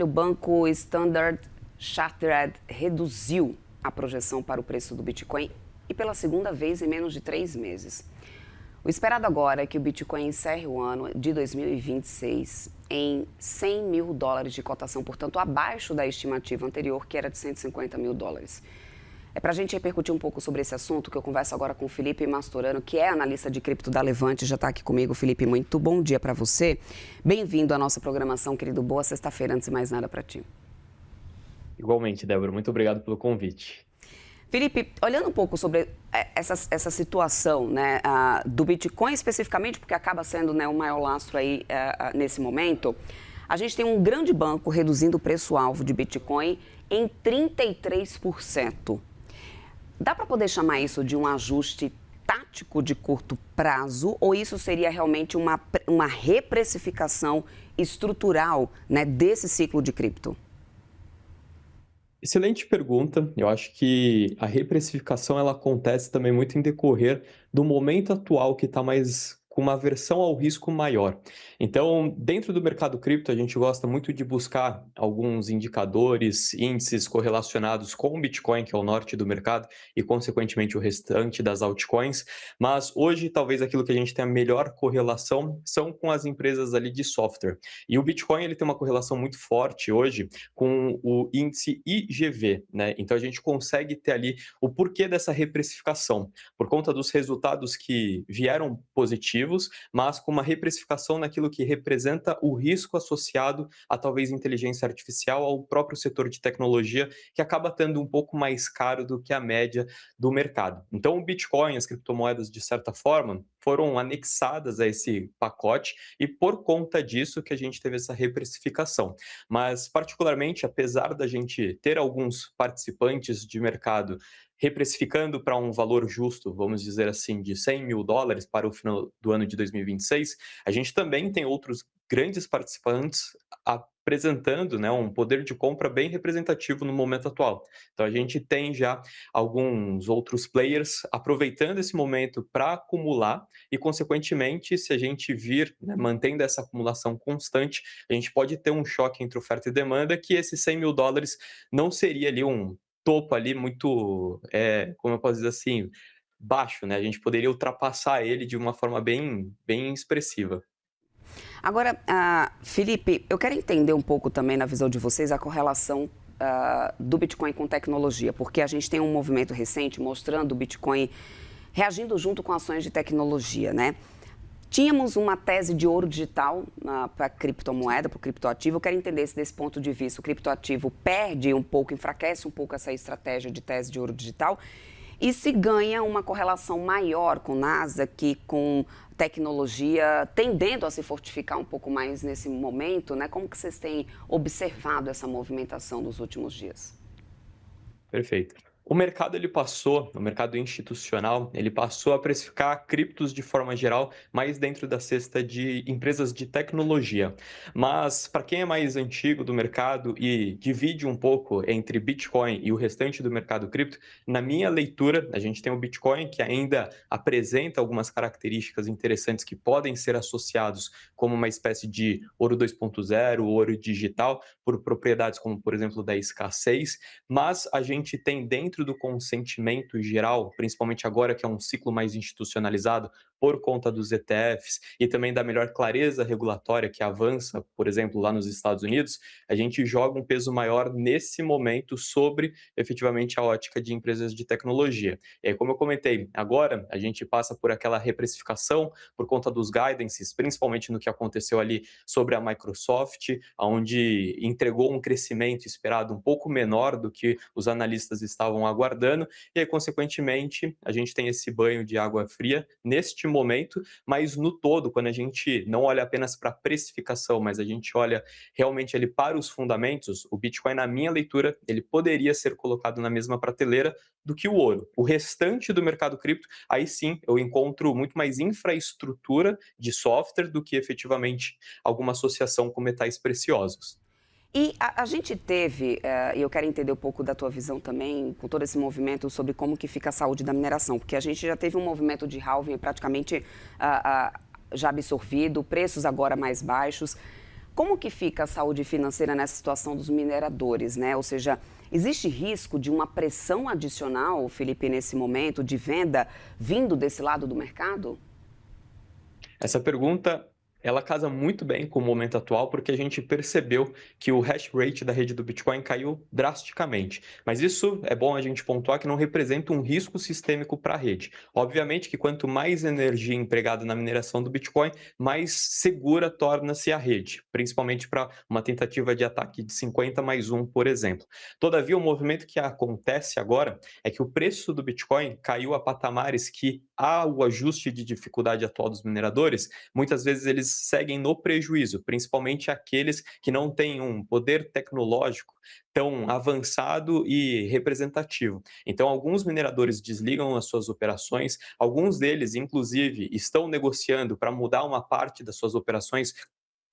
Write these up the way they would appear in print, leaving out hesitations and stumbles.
O banco Standard Chartered reduziu a projeção para o preço do Bitcoin e pela segunda vez em menos de 3 meses. O esperado agora é que o Bitcoin encerre o ano de 2026 em US$ 100 mil de cotação, portanto, abaixo da estimativa anterior, que era de US$ 150 mil. É para a gente repercutir um pouco sobre esse assunto que eu converso agora com o Felipe Mastorano, que é analista de cripto da Levante, já está aqui comigo. Felipe, muito bom dia para você. Bem-vindo à nossa programação, querido. Boa sexta-feira, antes de mais nada para ti. Igualmente, Débora. Muito obrigado pelo convite. Felipe, olhando um pouco sobre essa situação, né, do Bitcoin especificamente, porque acaba sendo, né, o maior lastro aí nesse momento, a gente tem um grande banco reduzindo o preço-alvo de Bitcoin em 33%. Dá para poder chamar isso de um ajuste tático de curto prazo ou isso seria realmente uma reprecificação estrutural, né, desse ciclo de cripto? Excelente pergunta. Eu acho que a reprecificação ela acontece também muito em decorrer do momento atual que está mais com uma aversão ao risco maior. Então, dentro do mercado cripto, a gente gosta muito de buscar alguns indicadores, índices correlacionados com o Bitcoin, que é o norte do mercado, e consequentemente o restante das altcoins. Mas hoje, talvez aquilo que a gente tem a melhor correlação são com as empresas ali de software. E o Bitcoin ele tem uma correlação muito forte hoje com o índice IGV, né? Então a gente consegue ter ali o porquê dessa reprecificação, por conta dos resultados que vieram positivos, mas com uma reprecificação naquilo que representa o risco associado a talvez inteligência artificial, ao próprio setor de tecnologia, que acaba tendo um pouco mais caro do que a média do mercado. Então o Bitcoin, as criptomoedas, de certa forma, foram anexadas a esse pacote e por conta disso que a gente teve essa reprecificação. Mas, particularmente, apesar da gente ter alguns participantes de mercado reprecificando para um valor justo, vamos dizer assim, de US$ 100 mil para o final do ano de 2026, a gente também tem outros grandes participantes apresentando, né, um poder de compra bem representativo no momento atual. Então a gente tem já alguns outros players aproveitando esse momento para acumular e, consequentemente, se a gente vir, né, mantendo essa acumulação constante, a gente pode ter um choque entre oferta e demanda, que esses US$ 100 mil não seria ali um topo ali muito, como eu posso dizer assim, baixo, né? A gente poderia ultrapassar ele de uma forma bem expressiva. Agora, Felipe, eu quero entender um pouco também, na visão de vocês, a correlação do Bitcoin com tecnologia, porque a gente tem um movimento recente mostrando o Bitcoin reagindo junto com ações de tecnologia, né? Tínhamos uma tese de ouro digital para a criptomoeda, para o criptoativo. Eu quero entender se, desse ponto de vista, o criptoativo perde um pouco, enfraquece um pouco essa estratégia de tese de ouro digital e se ganha uma correlação maior com Nasdaq, com tecnologia, tendendo a se fortificar um pouco mais nesse momento, né? Como que vocês têm observado essa movimentação nos últimos dias? Perfeito. O mercado o mercado institucional, ele passou a precificar criptos de forma geral, mais dentro da cesta de empresas de tecnologia. Mas para quem é mais antigo do mercado e divide um pouco entre Bitcoin e o restante do mercado cripto, na minha leitura, a gente tem o Bitcoin que ainda apresenta algumas características interessantes que podem ser associados como uma espécie de ouro 2.0, ouro digital, por propriedades como, por exemplo, da escassez, mas a gente tem dentro do consentimento geral, principalmente agora que é um ciclo mais institucionalizado, por conta dos ETFs e também da melhor clareza regulatória que avança, por exemplo, lá nos Estados Unidos, a gente joga um peso maior nesse momento sobre efetivamente a ótica de empresas de tecnologia. E aí, como eu comentei, agora a gente passa por aquela reprecificação por conta dos guidances, principalmente no que aconteceu ali sobre a Microsoft, onde entregou um crescimento esperado um pouco menor do que os analistas estavam aguardando, e aí, consequentemente, a gente tem esse banho de água fria neste momento, mas no todo, quando a gente não olha apenas para a precificação, mas a gente olha realmente ali para os fundamentos, o Bitcoin, na minha leitura, ele poderia ser colocado na mesma prateleira do que o ouro. O restante do mercado cripto, aí sim, eu encontro muito mais infraestrutura de software do que efetivamente alguma associação com metais preciosos. E a gente teve, e eu quero entender um pouco da tua visão também, com todo esse movimento sobre como que fica a saúde da mineração, porque a gente já teve um movimento de halving praticamente já absorvido, preços agora mais baixos. como que fica a saúde financeira nessa situação dos mineradores, né? Ou seja, existe risco de uma pressão adicional, Felipe, nesse momento de venda vindo desse lado do mercado? Essa pergunta, ela casa muito bem com o momento atual, porque a gente percebeu que o hash rate da rede do Bitcoin caiu drasticamente. Mas isso é bom a gente pontuar que não representa um risco sistêmico para a rede. Obviamente que quanto mais energia empregada na mineração do Bitcoin, mais segura torna-se a rede, principalmente para uma tentativa de ataque de 50 mais 1, por exemplo. Todavia, o movimento que acontece agora é que o preço do Bitcoin caiu a patamares que, ao ajuste de dificuldade atual dos mineradores, muitas vezes eles seguem no prejuízo, principalmente aqueles que não têm um poder tecnológico tão avançado e representativo. Então, alguns mineradores desligam as suas operações, alguns deles, inclusive, estão negociando para mudar uma parte das suas operações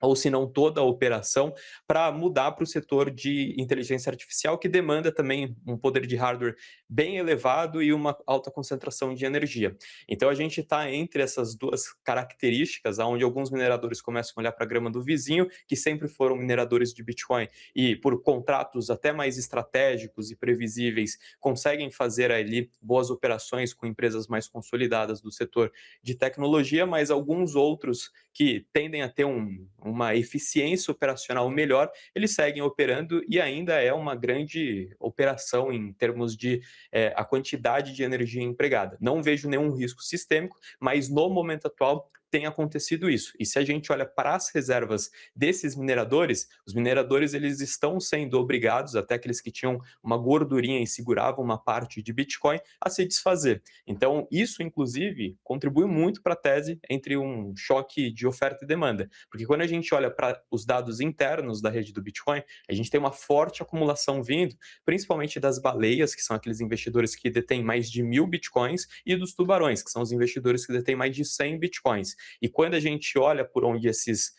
ou se não toda a operação, para mudar para o setor de inteligência artificial, que demanda também um poder de hardware bem elevado e uma alta concentração de energia. Então a gente está entre essas duas características, onde alguns mineradores começam a olhar para a grama do vizinho, que sempre foram mineradores de Bitcoin e por contratos até mais estratégicos e previsíveis, conseguem fazer ali boas operações com empresas mais consolidadas do setor de tecnologia, mas alguns outros que tendem a ter uma eficiência operacional melhor, eles seguem operando e ainda é uma grande operação em termos de a quantidade de energia empregada. Não vejo nenhum risco sistêmico, mas no momento atual tem acontecido isso. E se a gente olha para as reservas desses mineradores, os mineradores eles estão sendo obrigados, até aqueles que tinham uma gordurinha e seguravam uma parte de Bitcoin, a se desfazer. Então, isso, inclusive, contribui muito para a tese entre um choque de oferta e demanda. Porque quando a gente olha para os dados internos da rede do Bitcoin, a gente tem uma forte acumulação vindo, principalmente das baleias, que são aqueles investidores que detêm mais de 1.000 Bitcoins, e dos tubarões, que são os investidores que detêm mais de 100 Bitcoins. E quando a gente olha por onde esses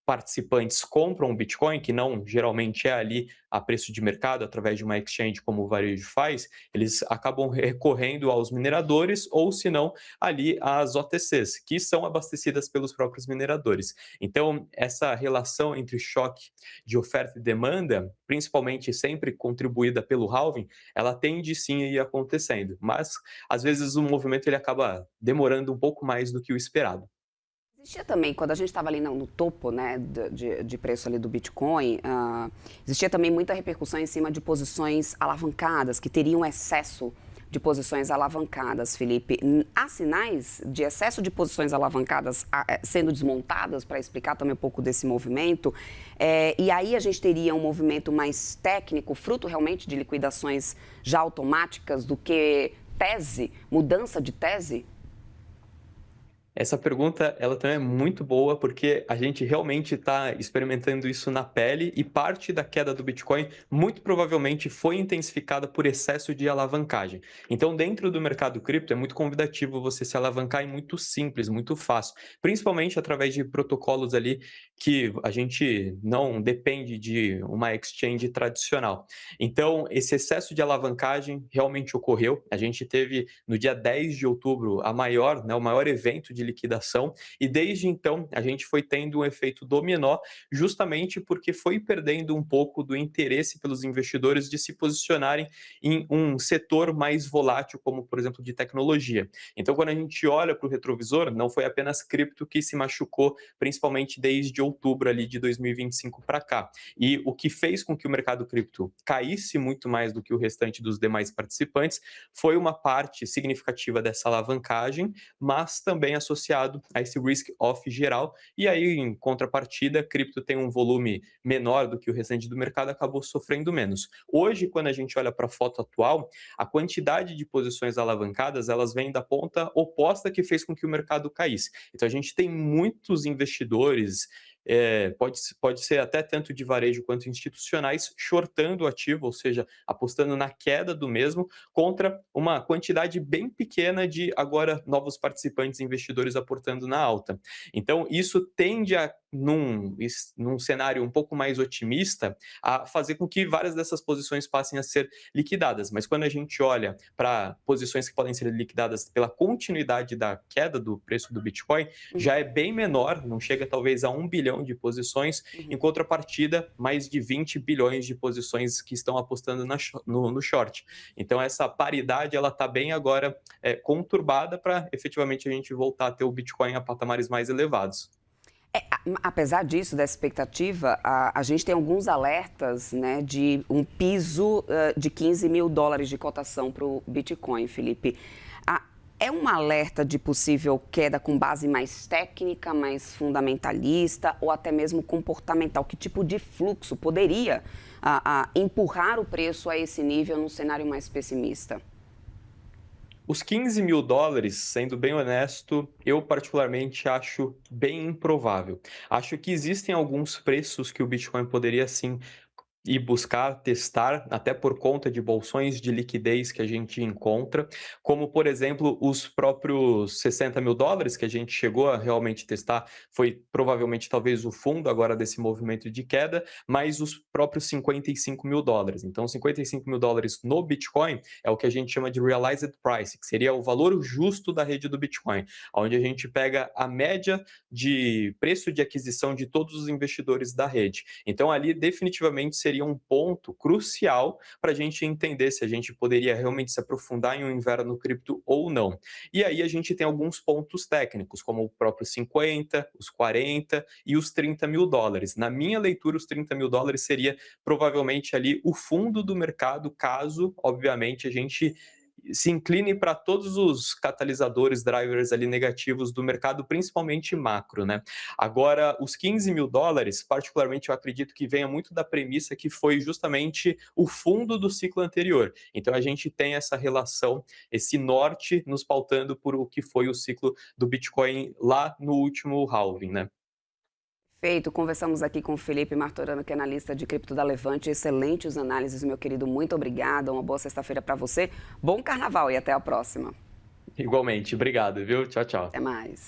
participantes compram Bitcoin, que não geralmente é ali a preço de mercado, através de uma exchange como o varejo faz, eles acabam recorrendo aos mineradores ou, se não, ali às OTCs, que são abastecidas pelos próprios mineradores. Então, essa relação entre choque de oferta e demanda, principalmente sempre contribuída pelo halving, ela tende sim a ir acontecendo, mas às vezes o movimento ele acaba demorando um pouco mais do que o esperado. Existia também, quando a gente estava ali no topo, né, de preço ali do Bitcoin, existia também muita repercussão em cima de posições alavancadas, que teriam excesso de posições alavancadas, Felipe. Há sinais de excesso de posições alavancadas sendo desmontadas, para explicar também um pouco desse movimento? E aí a gente teria um movimento mais técnico, fruto realmente de liquidações já automáticas, do que tese, mudança de tese? Essa pergunta, ela também é muito boa, porque a gente realmente está experimentando isso na pele e parte da queda do Bitcoin muito provavelmente foi intensificada por excesso de alavancagem. Então, dentro do mercado cripto, é muito convidativo você se alavancar e muito simples, muito fácil, principalmente através de protocolos ali que a gente não depende de uma exchange tradicional. Então, esse excesso de alavancagem realmente ocorreu. A gente teve no dia 10 de outubro o maior evento de liquidação, e desde então a gente foi tendo um efeito dominó, justamente porque foi perdendo um pouco do interesse pelos investidores de se posicionarem em um setor mais volátil, como por exemplo de tecnologia. Então, quando a gente olha para o retrovisor, não foi apenas cripto que se machucou, principalmente desde outubro ali de 2025 para cá. E o que fez com que o mercado cripto caísse muito mais do que o restante dos demais participantes foi uma parte significativa dessa alavancagem, mas também associado a esse risk-off geral. E aí, em contrapartida, cripto tem um volume menor do que o restante do mercado, acabou sofrendo menos. Hoje, quando a gente olha para a foto atual, a quantidade de posições alavancadas, elas vêm da ponta oposta que fez com que o mercado caísse. Então, a gente tem muitos investidores, pode ser até tanto de varejo quanto institucionais, shortando o ativo, ou seja, apostando na queda do mesmo, contra uma quantidade bem pequena de agora novos participantes investidores aportando na alta. Então, isso tende a num cenário um pouco mais otimista, a fazer com que várias dessas posições passem a ser liquidadas. Mas quando a gente olha para posições que podem ser liquidadas pela continuidade da queda do preço do Bitcoin, Uhum, já é bem menor, não chega talvez a 1 bilhão de posições, em uhum. contrapartida, mais de 20 bilhões de posições que estão apostando no short. Então, essa paridade ela está bem agora conturbada para efetivamente a gente voltar a ter o Bitcoin a patamares mais elevados. Apesar disso, dessa expectativa, a gente tem alguns alertas, né, de um piso de 15 mil dólares de cotação para o Bitcoin, Felipe. Ah, é um alerta de possível queda com base mais técnica, mais fundamentalista ou até mesmo comportamental? Que tipo de fluxo poderia empurrar o preço a esse nível num cenário mais pessimista? Os 15 mil dólares, sendo bem honesto, eu particularmente acho bem improvável. Acho que existem alguns preços que o Bitcoin poderia sim e buscar testar, até por conta de bolsões de liquidez que a gente encontra, como, por exemplo, os próprios 60 mil dólares que a gente chegou a realmente testar, foi provavelmente talvez o fundo agora desse movimento de queda, mas os próprios 55 mil dólares. Então, 55 mil dólares no Bitcoin é o que a gente chama de realized price, que seria o valor justo da rede do Bitcoin, onde a gente pega a média de preço de aquisição de todos os investidores da rede. Então, ali definitivamente seria um ponto crucial para a gente entender se a gente poderia realmente se aprofundar em um inverno cripto ou não. E aí a gente tem alguns pontos técnicos, como o próprio 50, os 40 e os 30 mil dólares. Na minha leitura, os 30 mil dólares seria provavelmente ali o fundo do mercado, caso, obviamente, a gente se incline para todos os catalisadores, drivers ali negativos do mercado, principalmente macro, né? Agora, os 15 mil dólares, particularmente, eu acredito que venha muito da premissa que foi justamente o fundo do ciclo anterior. Então, a gente tem essa relação, esse norte nos pautando por o que foi o ciclo do Bitcoin lá no último halving, né? Feito, conversamos aqui com o Felipe Martorano, que é analista de cripto da Levante. Excelentes análises, meu querido. Muito obrigada. Uma boa sexta-feira para você. Bom carnaval e até a próxima. Igualmente, obrigado, viu? Tchau, tchau. Até mais.